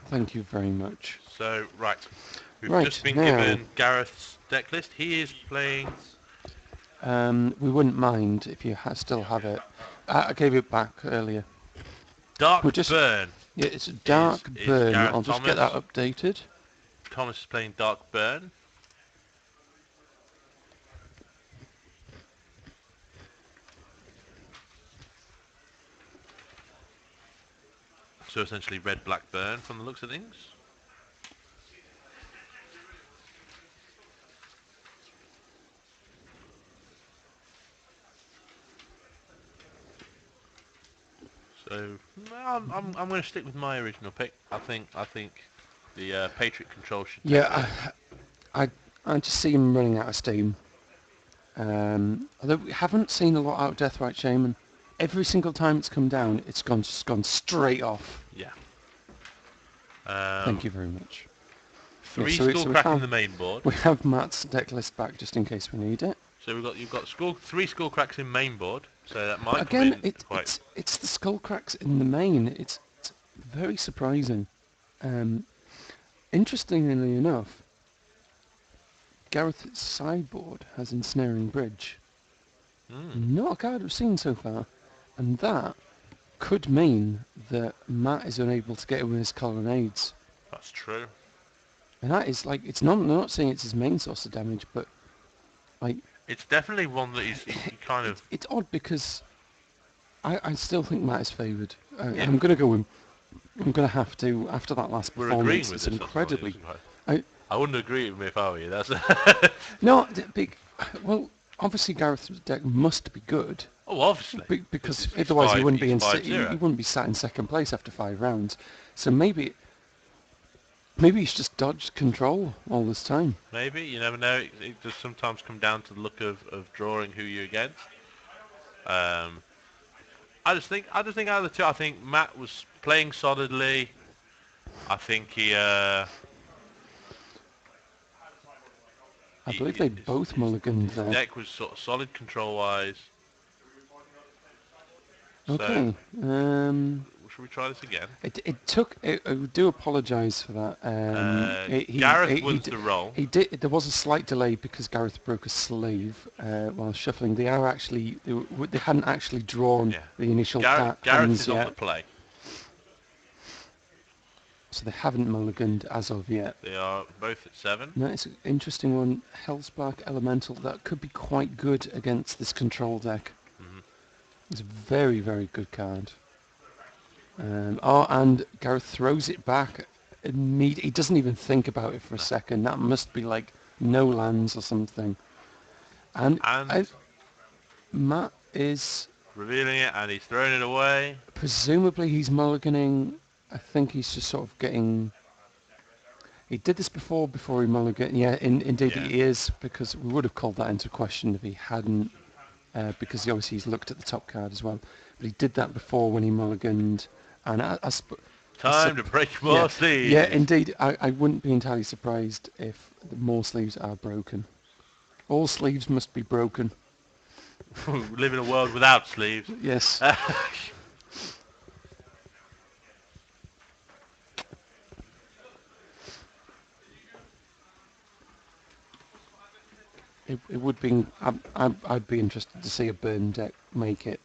Thank you very much. So, right. We've Right, just been now, given Gareth's deck list. He is playing... we wouldn't mind if you still have it. I gave it back earlier. We're Dark just, Burn yeah, it's a is, dark is burn. Gareth I'll just get that Thomas. updated. Thomas is playing Dark Burn. So essentially red, black, burn from the looks of things. So I'm going to stick with my original pick. I think the Patriot control should take Yeah, the... I just see him running out of steam. Although we haven't seen a lot out of Deathrite Shaman. Every single time it's come down, it's just gone straight off. Yeah. Thank you very much. Yeah, Three Skullcrack in the main board. we have Matt's deck list back just in case we need it. So you've got three Skullcracks in main board. So that might Again, come in quite... it's the Skullcracks in the main. It's very surprising. Interestingly enough, Gareth's sideboard has Ensnaring Bridge. Not a card we've seen so far, and that could mean that Matt is unable to get away with his colonnades. That's true. And that is like, it's not, I'm not saying it's his main source of damage, but like... It's definitely one that he kind of... It's odd because I still think Matt is favoured. Yeah. I'm going to go with... I'm going to have to, after that last We're agreeing performance, with it's this. incredibly... I wouldn't agree with me if I were you. That's... No, well, obviously Gareth's deck must be good. Oh, obviously. Because It's otherwise he wouldn't be in. 5-0. He wouldn't be sat in second place after 5 rounds. So maybe he's just dodged control all this time. Maybe, you never know. It does sometimes come down to the look of drawing who you're against. I just think out of the two, I think Matt was playing solidly. I think I believe they both mulliganed there. His deck was sort of solid control-wise. Okay. So, should we try this again? It took. I do apologise for that. Gareth wins the roll. He did. There was a slight delay because Gareth broke a sleeve while shuffling. They hadn't actually drawn the initial Gareth hands is yet. on the play. So they haven't mulliganed as of yet. They are both at 7. No, it's an interesting one. Hellspark Elemental. That could be quite good against this control deck. It's a very, very good card. And Gareth throws it back. He doesn't even think about it for a second. That must be like no lands or something. And Matt is... revealing it, and he's throwing it away. Presumably he's mulliganing. I think he's just sort of getting... He did this before he mulliganed. Yeah, indeed he is, because we would have called that into question if he hadn't, because obviously he's looked at the top card as well. But he did that before when he mulliganed. And Time to break more sleeves. Yeah, indeed. I wouldn't be entirely surprised if more sleeves are broken. All sleeves must be broken. We live in a world without sleeves. Yes. It would be... I'd be interested to see a burn deck make it.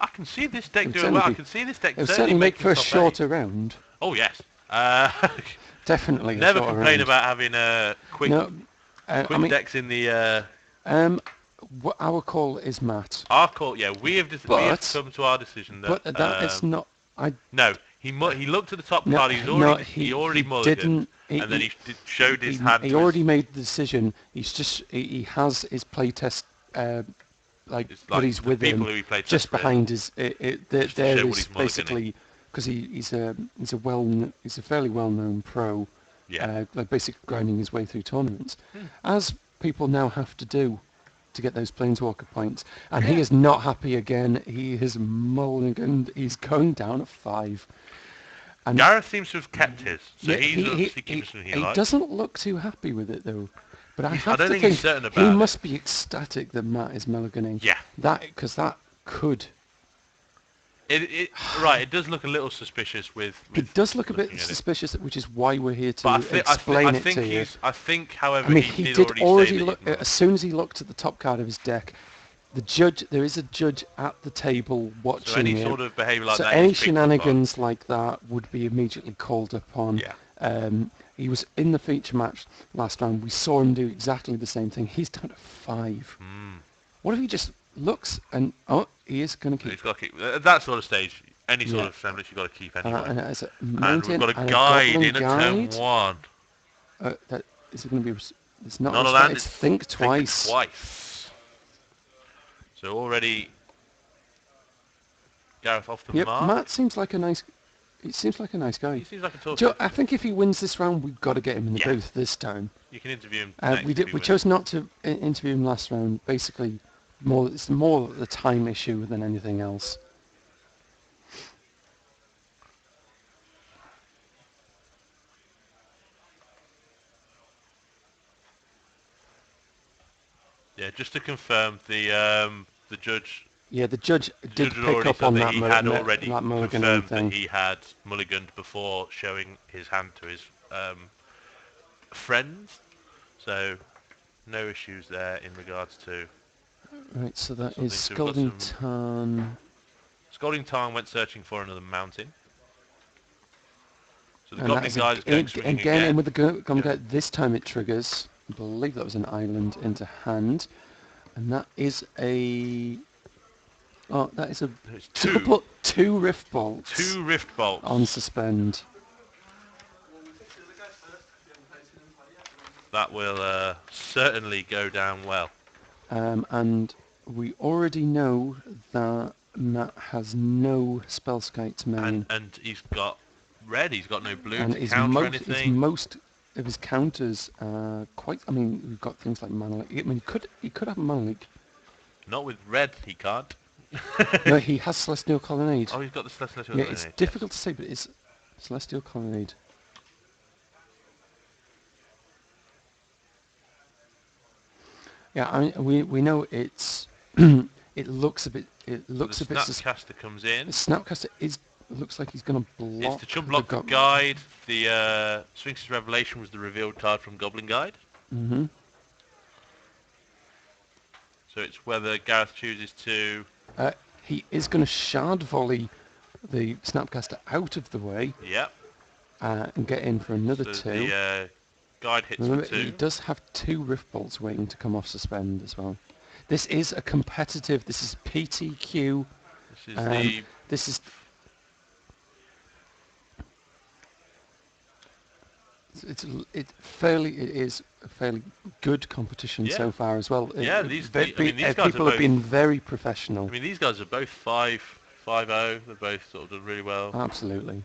I can see this deck doing well. I can see this deck certainly make for a shorter round. Oh, yes. Definitely. Never complain about having quick decks in the... our call is Matt. Our call, yeah. We have come to our decision that... But that is not... No, he looked at the top card. He already mulliganed, and then he showed his hand. He already made the decision. He has his playtest... buddies with him, just behind his. There is basically because he's a fairly well-known pro. Yeah. Basically grinding his way through tournaments, as people now have to do to get those Planeswalker points. And he is not happy again. He is mulliganed. He's going down a 5. And Gareth seems to have kept his, so he's obviously keeping something he likes. He doesn't look too happy with it though. But I don't think he's certain about he it. must be ecstatic that Matt is mulliganing. Yeah. Because that could Right, it does look a little suspicious with It does look a looking bit at it. suspicious, which is why we're here But to explain it to you. I think, I however, mean, he he did did already say already that look, he'd run. as soon as he looked at the top card of his deck, there is a judge at the table So any watching it. sort of behaviour like So that any is picked up on. shenanigans like that would be immediately called upon. Yeah. He was in the feature match last round. We saw him do exactly the same thing. He's down to 5. Mm. What if he just looks and, oh, he is going to keep. He's got to keep at that sort of stage. Any sort Yeah. of semblance you've got to keep anyway. And it's a And we've mountain got a and a guide goblin in at turn guide. 1. That is it going to be? It's not, Not a respect, land. it's think twice. Think twice. So already, Gareth off the Yep, mark. Matt seems like a nice. It seems like a nice guy. He seems like a talker. Joe, I think if he wins this round, we've got to get him in the Yeah. booth this time. You can interview him next. We chose not to interview him last round. Basically, it's more the time issue than anything else. Yeah, just to confirm, the judge. Yeah, the judge did Judge had pick already up said on that that, he had already that mulligan confirmed thing. that he had mulliganed before showing his hand to his friends. So no issues there in regards to. Right, so that something is to- we've got Scalding some- Tarn. Scalding Tarn went searching for another mountain. So the And Goblin that is Guy is going swinging again in again. with the Goblin Yeah. Guy. This time it triggers. I believe that was an island into hand. And that is a... Oh, that is a It's two. two Rift Bolts 2 Rift Bolts. on suspend. That will certainly go down well. And we already know that Matt has no Spellskite main. And he's got red, he's got no blue And to his counter his anything. most of his counters are quite... I mean, we've got things like Mana Leak. I mean, he could have Mana Leak. Not with red, he can't. No, he has Celestial Colonnade. Oh, he's got the Celestial Yeah, Colonnade, it's difficult to say, but it's Celestial Colonnade. Yeah, I mean, we know it's it looks a bit So the Snapcaster comes in. the Snapcaster looks like he's going to block. It's to chum block the guide. The Sphinx's Revelation was the revealed card from Goblin Guide. Mm-hmm. So it's whether Gareth chooses to... He is going to shard volley the Snapcaster out of the way. Yep. And get in for another So 2. the guide hits Remember, for he 2. does have 2 Rift Bolts waiting to come off suspend as well. This is a competitive. This is PTQ. This is the... This is... It is a fairly good competition Yeah. so far as well. Yeah, these guys people are have been very professional. I mean, these guys are both 5-0. They're both sort of done really well. Absolutely.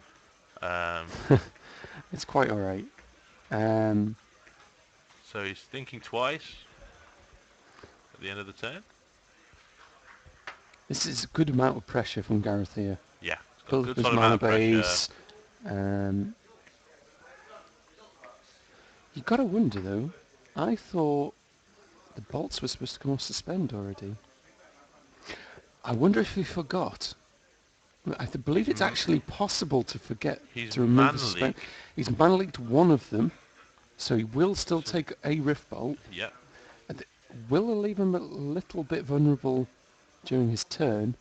Um, It's quite all right. so he's thinking twice at the end of the turn. This is a good amount of pressure from Gareth here. Yeah, it's got a Build good his solid mana amount of pressure. base. You gotta wonder though. I thought the bolts were supposed to come off suspend already. I wonder if he forgot. I believe it's actually possible to forget He's to remove mana the suspend. leak. He's mana leaked one of them, so he will still take a Rift Bolt. Yep. Will leave him a little bit vulnerable during his turn.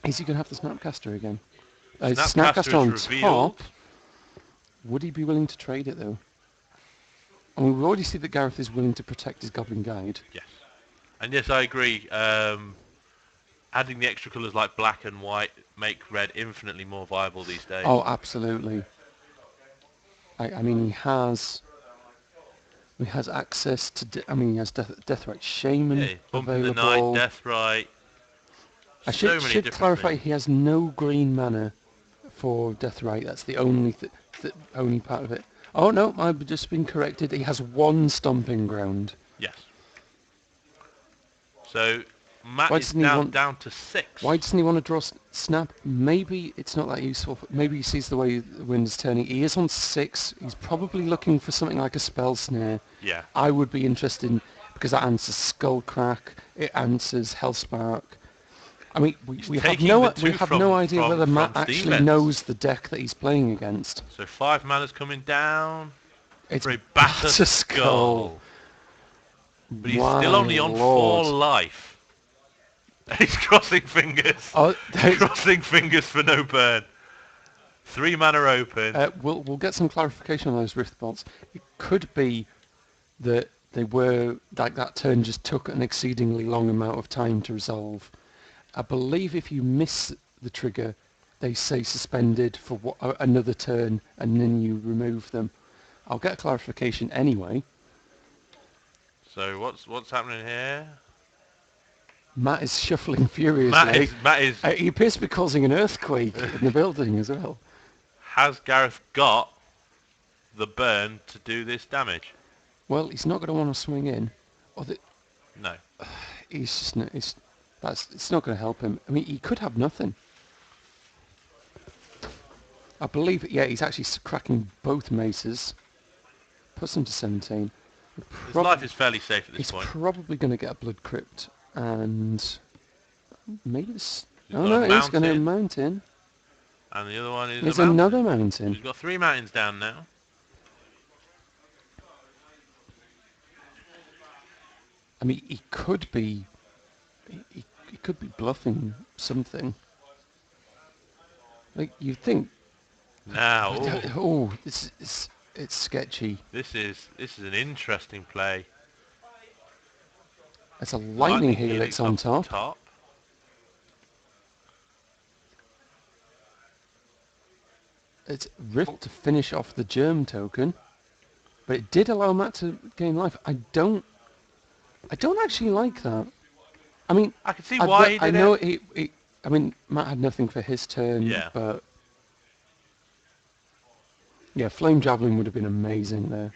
Is he going to have the Snapcaster again? Snapcaster on revealed. top. Would he be willing to trade it though? I mean, we already see that Gareth is willing to protect his Goblin Guide. Yes. And yes, I agree. Adding the extra colours like black and white make red infinitely more viable these days. Oh, absolutely. I mean, he has access to. He has Deathrite Shaman Yeah, Bump in the available. Night, Deathrite. I So many should different clarify. things. He has no green mana for Deathrite. That's the only only part of it. Oh no, I've just been corrected. He has 1 Stomping Ground. Yes. So Matt Why is doesn't he down to 6. Why doesn't he want to draw Snap? Maybe it's not that useful. Maybe he sees the way the wind is turning. He is on 6. He's probably looking for something like a Spell Snare. Yeah. I would be interested in, because that answers Skullcrack. It answers Hellspark. I mean, He's we have taking no the two idea whether Matt from actually Stevens. knows the deck that he's playing against. So 5 mana's coming down It's for a Batter Skull. But he's still only on 4 life. He's crossing fingers. Oh, Crossing fingers for no burn. 3 mana open. we'll get some clarification on those rift bolts. It could be that they were like that turn just took an exceedingly long amount of time to resolve. I believe if you miss the trigger, they say suspended for another turn, and then you remove them. I'll get a clarification anyway. So what's happening here? Matt is shuffling furiously. Matt is. He appears to be causing an earthquake in the building as well. Has Gareth got the burn to do this damage? Well, he's not going to want to swing in. No. He's just it's not going to help him. I mean, he could have nothing. I believe, yeah, he's actually cracking both maces. Puts him to 17. His life is fairly safe at this point. He's probably going to get a blood crypt, and maybe this. He's Oh no, he's going to mountain. And the other one is There's another mountain. He's got 3 mountains down now. I mean, he could be bluffing something. Like you think. Now, it's sketchy. This is an interesting play. It's a lightning helix on top. It's rift to finish off the germ token, but it did allow Matt to gain life. I don't actually like that. I mean, I can see why he did I know it. I mean, Matt had nothing for his turn, but yeah, Flame Javelin would have been amazing there.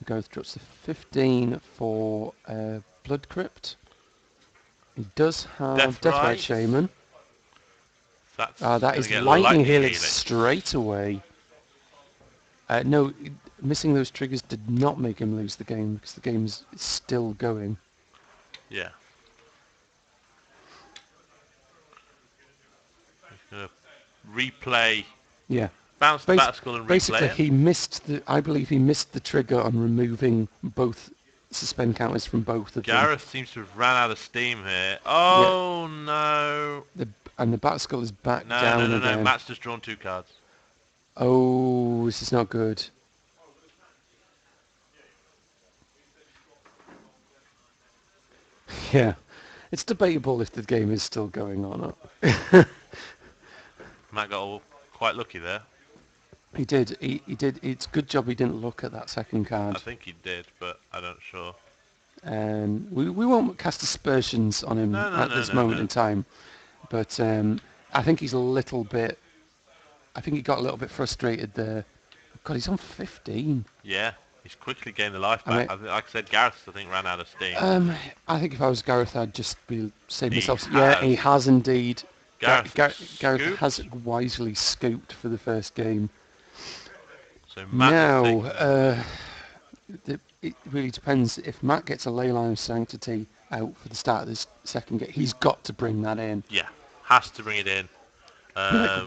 Gareth drops the 15 for Blood Crypt. He does have Deathrite Shaman. That is Lightning Helix straight away. No, missing those triggers did not make him lose the game because the game is still going. Yeah. He's going to replay. Yeah. Bounce the Batter Skull and replay Basically, I believe he missed the trigger on removing both suspend counters from both of them. Gareth seems to have ran out of steam here. Oh, no. And the Batter Skull is back down again. No. Matt's just drawn 2 cards. Oh, this is not good. Yeah. It's debatable if the game is still going on or not. Matt got quite lucky there. He did. He did. It's a good job he didn't look at that second card. I think he did, but I'm not sure. We won't cast aspersions on him at this moment in time. But I think he's a little bit... I think he got a little bit frustrated there. God, he's on 15. Yeah, he's quickly gained the life back. Like I said, Gareth, I think, ran out of steam. I think if I was Gareth, I'd just be saying myself... Yeah, he has indeed. Gareth has wisely scooped for the first game. So Matt it really depends. If Matt gets a Leyline of Sanctity out for the start of this second game, he's got to bring that in. Yeah, has to bring it in.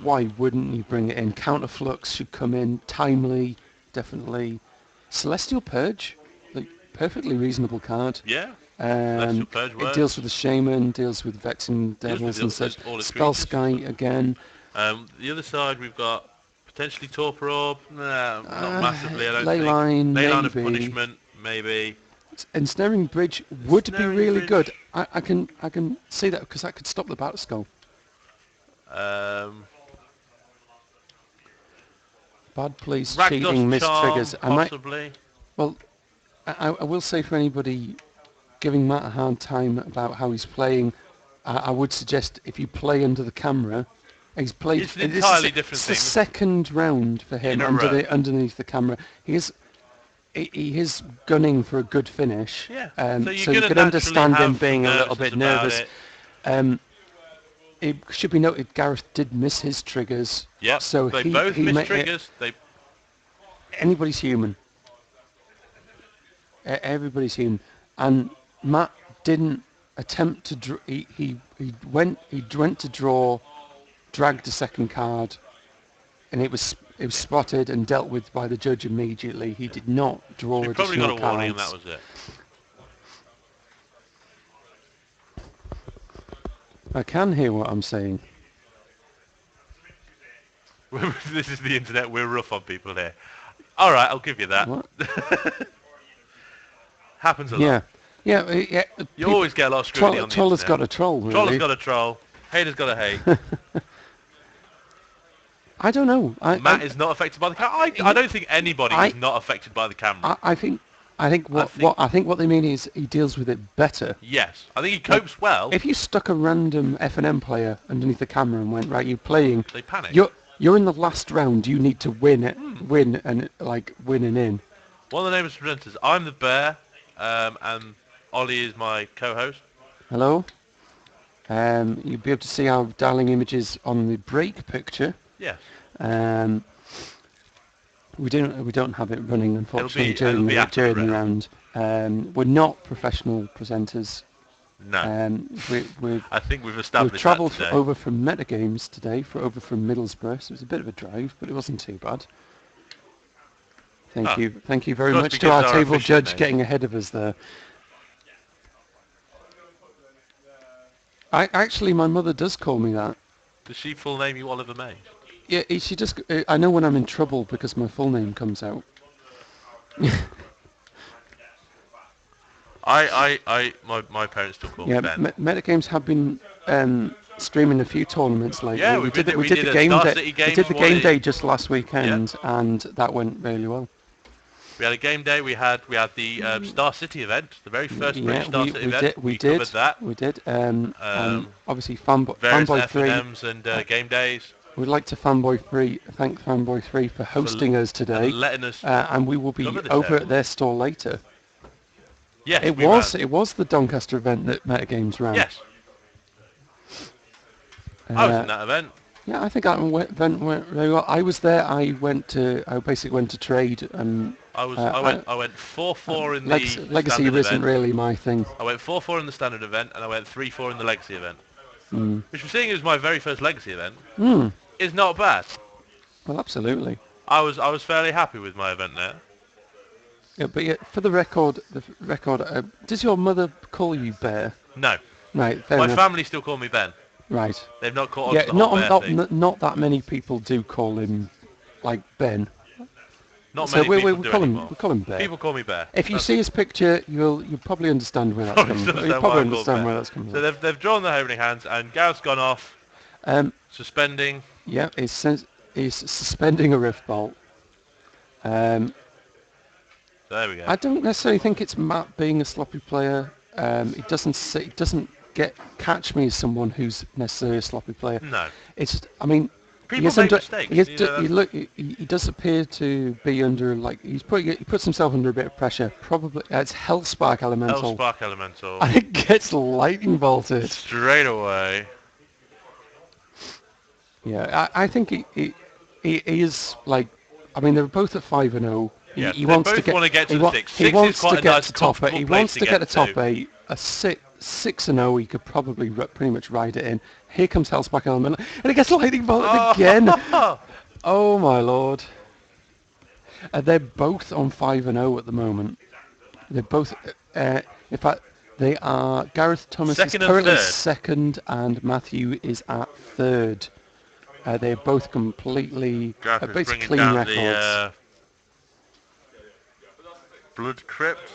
Why wouldn't you bring it in? Counterflux should come in. Timely, definitely. Celestial Purge, like perfectly reasonable card. Yeah. Celestial Purge works. It deals with the Shaman, deals with Vexing Devils and such. Spell Sky again. The other side we've got potentially Torpor Orb. Not massively, I don't Leyline, think. Leyline of Punishment, maybe. Ensnaring Bridge would be really good. I can see that because that could stop the Batter Skull. Bad Police, cheating, missed triggers. Possibly. I will say for anybody giving Matt a hard time about how he's playing, I would suggest if you play under the camera, he's played. It's an entirely different thing. It's the second round for him underneath the camera. He is gunning for a good finish. Yeah. So you could understand him being a little bit nervous. It should be noted Gareth did miss his triggers. Yeah. So they both missed triggers. Anybody's human. Everybody's human. And Matt didn't attempt to he went to draw, dragged a second card, and it was spotted and dealt with by the judge immediately. He did not draw He probably got additional a warning and that cards. was it. I can hear what I'm saying. This is the internet. We're rough on people here. All right, I'll give you that. What? Happens a Yeah. lot. Yeah. You always get a lot of scrutiny on the Troller's internet. got a troll, really. Troller's got a troll. Hater's got a hate. I don't know. Matt is not affected by the camera. I don't think anybody is not affected by the camera. I think what they mean is he deals with it better. Yes, I think he copes well. If you stuck a random F&M player underneath the camera and went, right, you're playing. They panic. You're in the last round. You need to win it, win and in. One of the nameless presenters. I'm the bear, and Ollie is my co-host. Hello. You'll be able to see our darling images on the break picture. Yes. We don't have it running, unfortunately, it'll be after during the round. We're not professional presenters. No. I think we've established we've travelled that today. over from Metagames today, over from Middlesbrough, so it was a bit of a drive, but it wasn't too bad. Thank you very much to our table judge name. getting ahead of us there. Actually, my mother does call me that. Does she full name you Oliver May? Yeah, she just. I know when I'm in trouble because my full name comes out. My parents still call me Ben. Metagames have been streaming a few tournaments lately. Yeah, we did the game day. We did the game day just last weekend, and that went really well. We had a game day. We had the Star City event, the very first British Star City event. We covered that. We did. Obviously, Fanboy Various 3 F&Ms and game days. We'd like to thank Fanboy 3 for hosting us today, and letting us and we will be over at their store later. Yes, it was the Doncaster event that Metagames ran. Yes. I was in that event. Yeah, I think that event went very well. I was there. I basically went to trade. I went 4-4 in the Legacy standard isn't event. really my thing. I went 4-4 in the standard event, and I went 3-4 in the Legacy event. Which, seeing as my very first Legacy event, is not bad. Well, absolutely. I was fairly happy with my event there. Yeah, but for the record, does your mother call you Bear? No. Right. My family still call me Ben. Right. They've not caught on to the whole Bear thing. Not that many people do call him like Ben. Not many people do anymore. We call him Bear. People call me Bear. If you see his picture, you'll probably understand where that's coming from. You'll probably understand where that's coming from. So they've drawn their opening hands, and Gareth's gone off, suspending. Yeah, he's suspending a rift bolt. So there we go. I don't necessarily think it's Matt being a sloppy player. It doesn't catch me as someone who's necessarily a sloppy player. No. It's just, I mean, people make mistakes. He does appear to be under, like, he puts himself under a bit of pressure. Probably it's Hellspark Elemental. Hellspark Elemental. And it gets lightning bolted straight away. Yeah, I think he is like. I mean, they're both at 5-0. Yeah, he wants to get to the six. He wants to get nice to top 8. He wants to get to top 8. A 6-0, he could probably pretty much ride it in. Here comes Hellspark Element, and it gets lightning bolted again. Oh my lord! They're both on 5-0 at the moment. They're both. In fact, they are. Gareth Thomas is currently second, and Matthew is at third. They're both completely basically clean records. The Blood Crypt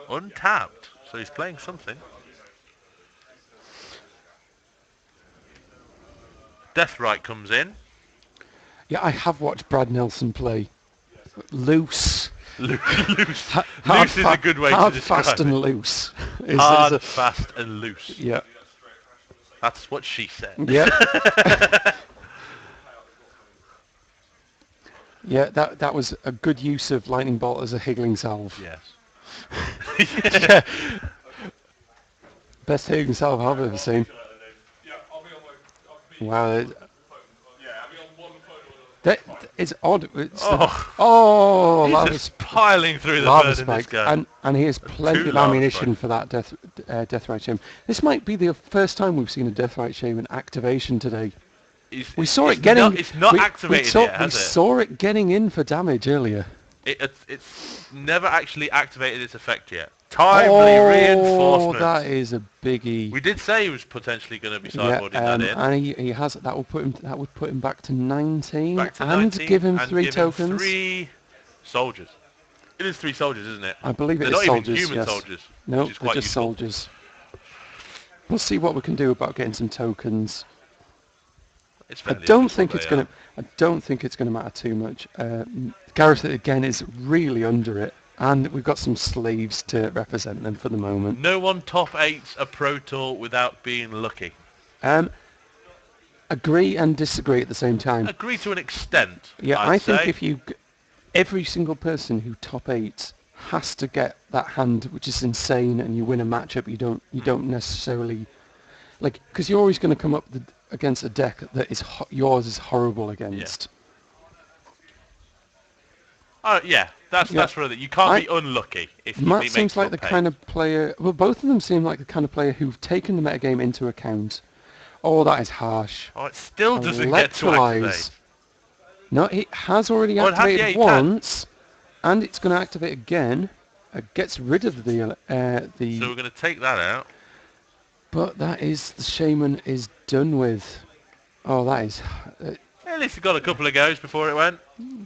untapped, so he's playing something. Deathrite comes in. Yeah, I have watched Brad Nelson play. Loose. Loose is a good way to describe it. Fast and loose. Hard, fast and loose. Yeah. That's what she said. Yeah. Yeah, that was a good use of Lightning Bolt as a higgling salve. Yes. Yeah. Best higgling salve I've ever seen. Wow. That is odd. He's Lava, just piling through the lava bird in this spikes, guy. and he has Two plenty of lava ammunition spikes. for that death right shaman. This might be the first time we've seen a death right shaman activation today. We saw it getting. It's not activated yet, We has it? saw it getting in for damage earlier. It's never actually activated its effect yet. Timely reinforcement. That is a biggie. We did say he was potentially going to be Yeah, sideboarding that in. and he has that would put him back to 19, Back to and 19 give him and 3 give him tokens. 3 soldiers. It is 3 soldiers, isn't it? I believe They're it is not soldiers. even human Yes. soldiers. No, which is they're quite just useful. soldiers. We'll see what we can do about getting some tokens. It's I fairly don't obvious think what it's they gonna. are. I don't think it's gonna matter too much. Gareth again is really under it, and we've got some slaves to represent them for the moment. No one top 8's a Pro Tour without being lucky. Agree and disagree at the same time. Agree to an extent. Yeah, I'd I say. think if every single person who top 8 has to get that hand, which is insane, and you win a matchup. You don't necessarily because you're always going to come up against a deck that is yours is horrible against. Yeah, that's really. You can't be unlucky if you Matt make seems like the top kind 8. of player. Well, both of them seem like the kind of player who've taken the metagame into account. Oh, that is harsh. Oh, it still doesn't get to activate. No, it has already Oh, it has, activated yeah, once, and it's going to activate again. It gets rid of the. So we're going to take that out. But that is the shaman is done with. Oh, that is. At least he got a couple of goes before it went.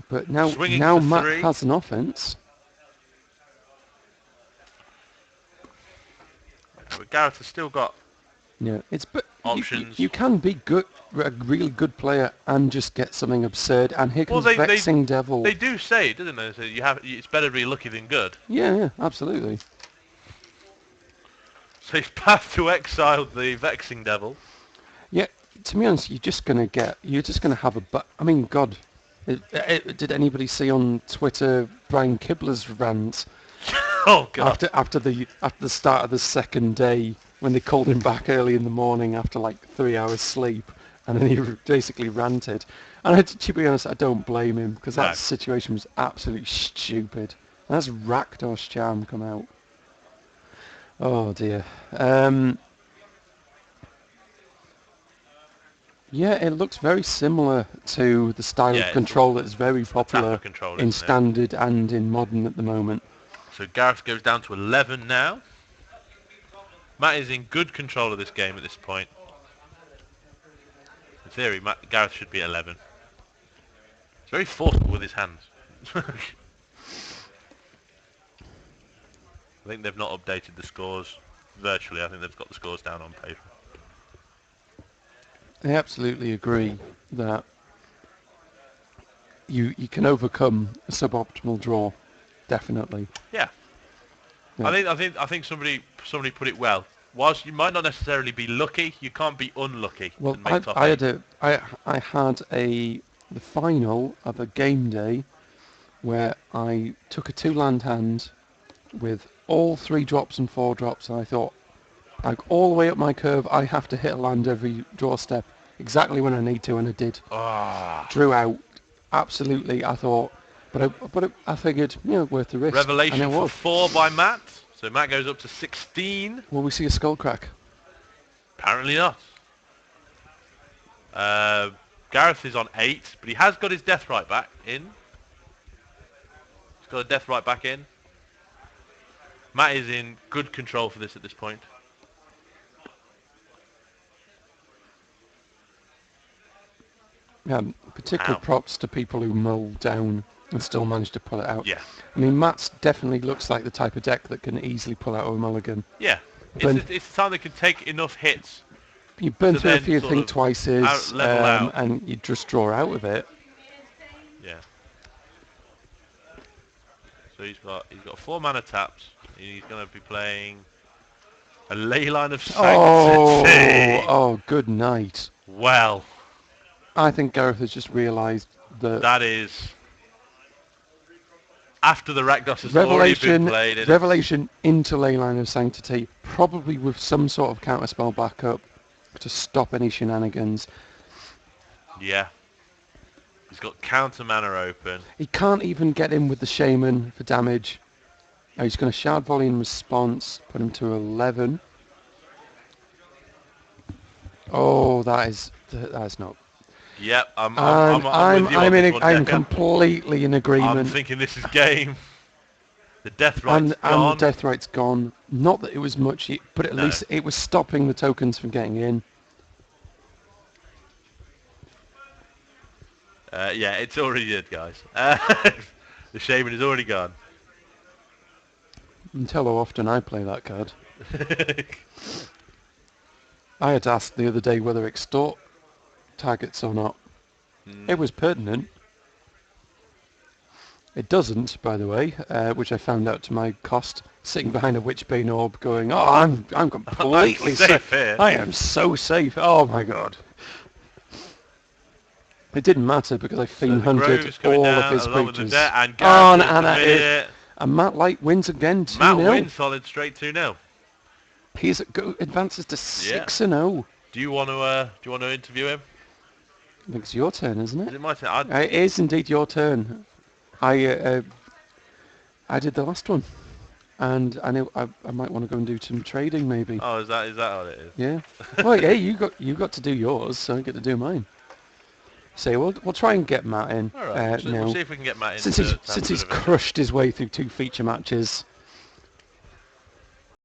But now Swinging now for Matt 3. has an offense. But Gareth has still got Yeah, it's but options. You can be a really good player, and just get something absurd. And here comes Vexing Devil. They do say, doesn't they? So it's better to be lucky than good. Yeah, absolutely. So he's path to exile the Vexing Devil. Yeah, to be honest, you're just gonna have a. I mean, God, did anybody see on Twitter Brian Kibler's rant? Oh God! After the start of the second day, when they called him back early in the morning after like 3 hours sleep, and then he basically ranted. And to be honest, I don't blame him, because that situation was absolutely stupid. And that's Rakdos Charm come out. Oh dear. Yeah, it looks very similar to the style of control that's very popular in Standard and in Modern at the moment. So Gareth goes down to 11 now. Matt is in good control of this game at this point. In theory, Gareth should be at 11. He's very forceful with his hands. I think they've not updated the scores virtually. I think they've got the scores down on paper. I absolutely agree that you can overcome a suboptimal draw, definitely. Yeah. I think somebody put it well. Whilst you might not necessarily be lucky, you can't be unlucky. Well, and make top 8. I had the final of a game day where I took a 2-land hand with all 3 drops and 4 drops, and I thought, all the way up my curve, I have to hit a land every draw step exactly when I need to, and I did. Drew out, absolutely. I thought, but I figured, worth the risk. Revelation for 4 by Matt. So Matt goes up to 16. Will we see a skull crack? Apparently not. Gareth is on 8, but he has got his death right back in. He's got a death right back in. Matt is in good control for this at this point. Particular props to people who mull down and still manage to pull it out. Yeah. I mean, Matt's definitely looks like the type of deck that can easily pull out a mulligan. Yeah. It's the time that can take enough hits. You burn through a few things twice and you just draw out of it. Yeah. So he's got 4 mana taps. He's going to be playing a Leyline of Sanctity. Oh, good night. Well. I think Gareth has just realised that is after the Rakdos has already been played. Revelation into Leyline of Sanctity, probably with some sort of counterspell backup to stop any shenanigans. Yeah. He's got counter mana open. He can't even get in with the Shaman for damage. Oh, he's going to Shard Volley in response, put him to 11. Oh, that's not. Yep, I'm And with you on this one, I'm Decker. completely in I'm agreement. thinking this is game. The death And right's gone. the death right's gone. Not that it was much, but at least it was stopping the tokens from getting in. Yeah, it's already dead, guys. The Shaman is already gone. You can tell how often I play that card. I had asked the other day whether extort targets or not. It was pertinent. It doesn't, by the way, which I found out to my cost, sitting behind a Witchbane Orb going, oh, I'm completely I'm safe here. I am so safe. Oh, my God. It didn't matter because I Fiend Hunted all of his creatures. And Gareth and Matt Light wins again 2-0. Matt wins solid straight 2-0. He's advances to 6-0. Do you want to interview him? I think it's your turn, isn't it? Is it my turn? It is indeed your turn. I did the last one, and I know I might want to go and do some trading maybe. Oh, is that what it is? Yeah. Well, yeah, you got to do yours, so I get to do mine. So we'll try and get Matt in. All right. We'll see if we can get Matt in. Since he's crushed his way through 2 feature matches.